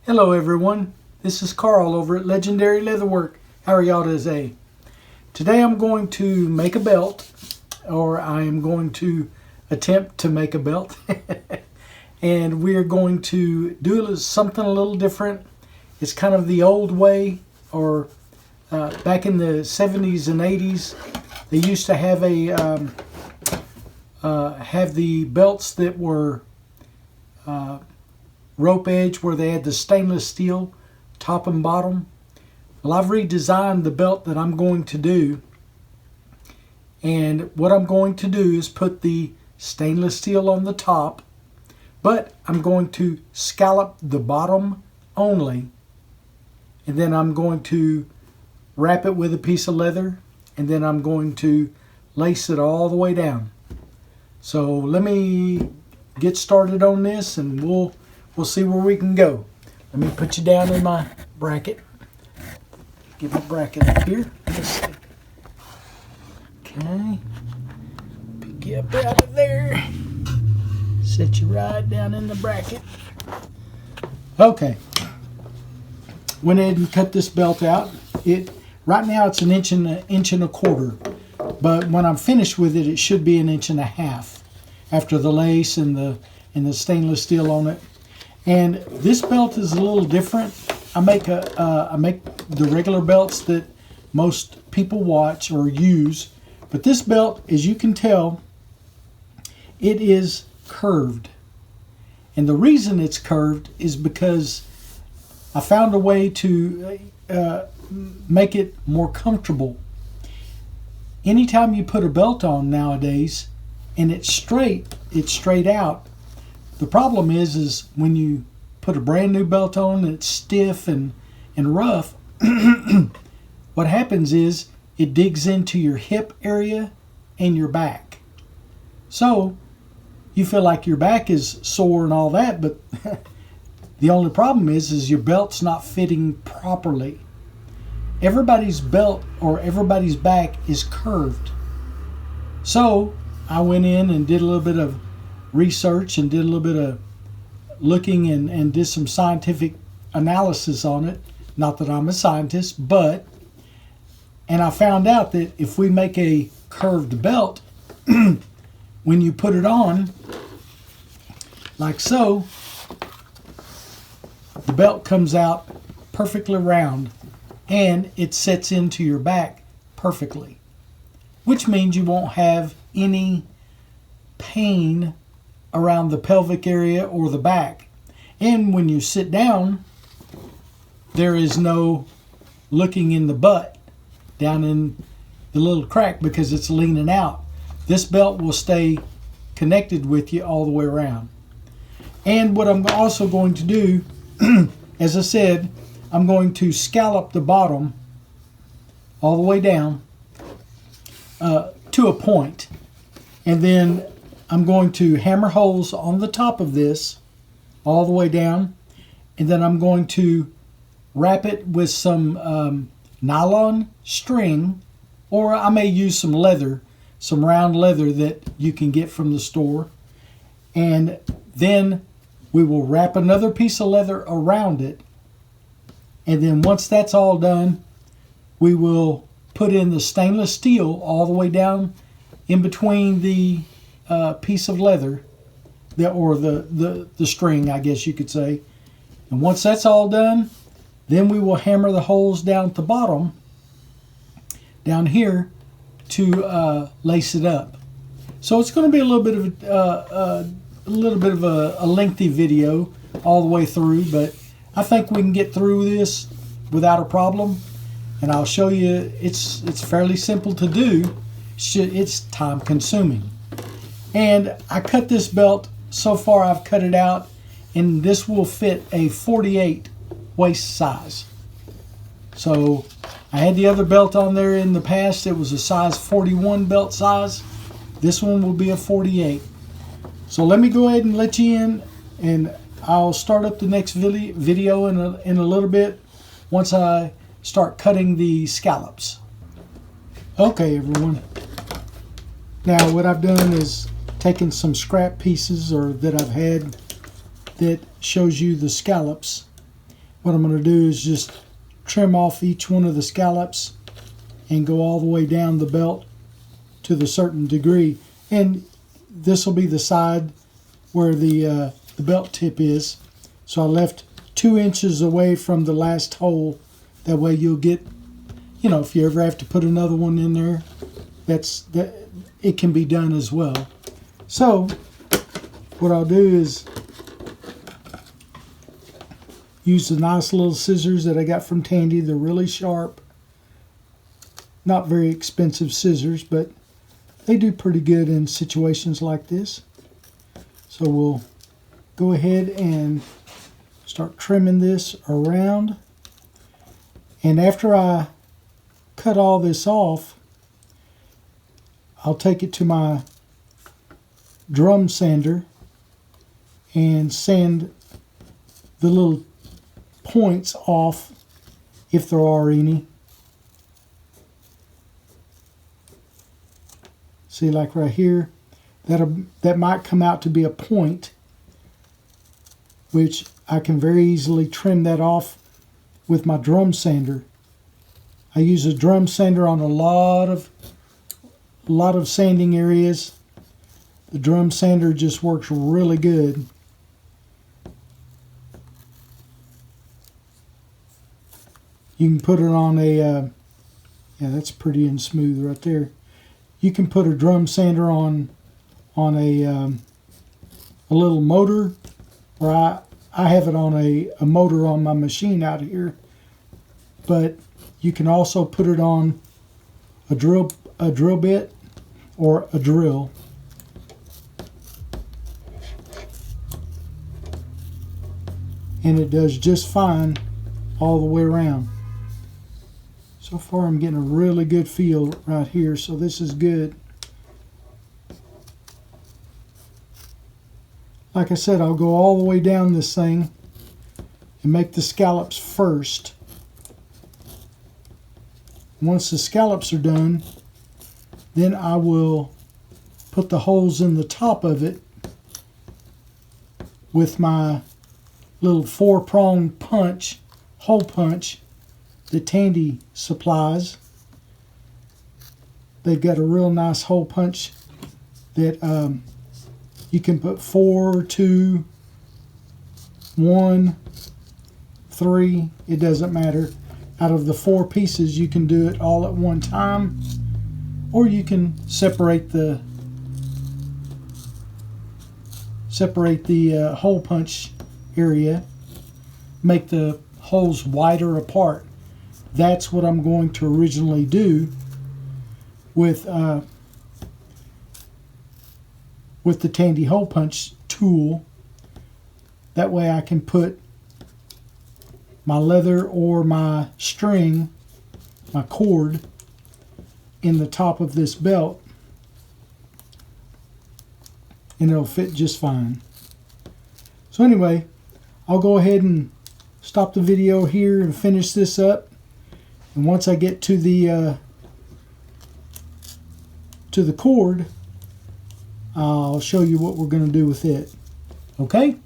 Hello everyone, this is Carl over at Legendary Leatherwork. How are y'all today? Today I'm going to make a belt, or I am going to attempt to make a belt. And we are going to do something a little different. It's kind of the old way, or back in the 70s and 80s, they used to have have the belts that were rope edge, where they had the stainless steel top and bottom. Well, I've redesigned the belt that I'm going to do, and what I'm going to do is put the stainless steel on the top, but I'm going to scallop the bottom only, and then I'm going to wrap it with a piece of leather, and then I'm going to lace it all the way down. So let me get started on this, and we'll see where we can go. Let me put you down in my bracket. Get my bracket up here. Let's see. Okay. Pick you up out of there. Set you right down in the bracket. Okay. Went ahead and cut this belt out. Right now it's an inch and a quarter. But when I'm finished with it, it should be an inch and a half after the lace and the stainless steel on it. And this belt is a little different. I make the regular belts that most people watch or use, but this belt, as you can tell, it is curved. And the reason it's curved is because I found a way to make it more comfortable. Anytime you put a belt on nowadays and it's straight out. The problem is when you put a brand new belt on and it's stiff and rough, what happens is it digs into your hip area and your back. So you feel like your back is sore and all that, but the only problem is your belt's not fitting properly. Everybody's belt or everybody's back is curved. So I went in and did a little bit of research and did a little bit of looking and did some scientific analysis on it. Not that I'm a scientist, and I found out that if we make a curved belt, when you put it on, like so, the belt comes out perfectly round and it sets into your back perfectly, which means you won't have any pain around the pelvic area or the back. And when you sit down, there is no looking in the butt down in the little crack because it's leaning out. This belt will stay connected with you all the way around. And what I'm also going to do, as I said, I'm going to scallop the bottom all the way down to a point. And then I'm going to hammer holes on the top of this all the way down, and then I'm going to wrap it with some nylon string, or I may use some leather, some round leather that you can get from the store, and then we will wrap another piece of leather around it, and then once that's all done, we will put in the stainless steel all the way down in between the piece of leather, or the string, I guess you could say. And once that's all done, then we will hammer the holes down at the bottom, down here, to lace it up. So it's going to be a little bit of a lengthy video all the way through, but I think we can get through this without a problem. And I'll show you. It's fairly simple to do. It's time consuming. And I cut this belt, so far I've cut it out, and this will fit a 48 waist size. So I had the other belt on there in the past. It was a size 41 belt size. This one will be a 48. So let me go ahead and let you in, and I'll start up the next video in a little bit once I start cutting the scallops. Okay, everyone. Now what I've done is taken some scrap pieces that I've had that shows you the scallops, what I'm going to do is just trim off each one of the scallops and go all the way down the belt to the certain degree. And this will be the side where the belt tip is. So I left 2 inches away from the last hole. That way you'll get, you know, if you ever have to put another one in there, it can be done as well. So what I'll do is use the nice little scissors that I got from Tandy. They're really sharp. Not very expensive scissors, but they do pretty good in situations like this. So we'll go ahead and start trimming this around. And after I cut all this off, I'll take it to my drum sander and sand the little points off if there are any. See, like right here, that might come out to be a point, which I can very easily trim that off with my drum sander. I use a drum sander on a lot of sanding areas. The drum sander just works really good. You can put it on a, yeah, that's pretty and smooth right there. You can put a drum sander on a little motor, or I have it on a motor on my machine out here. But you can also put it on a drill bit or a drill. And it does just fine all the way around. So far I'm getting a really good feel right here, so this is good. Like I said, I'll go all the way down this thing and make the scallops first. Once the scallops are done, then I will put the holes in the top of it with my little 4-prong punch, hole punch, that Tandy supplies. They've got a real nice hole punch that you can put 4, 2, 1, 3, it doesn't matter. Out of the 4 pieces, you can do it all at one time, or you can separate the hole punch area, make the holes wider apart. That's what I'm going to originally do with the Tandy hole punch tool. That way I can put my leather or my string, my cord, in the top of this belt, and it'll fit just fine. So anyway, I'll go ahead and stop the video here and finish this up. And once I get to the cord, I'll show you what we're going to do with it. Okay?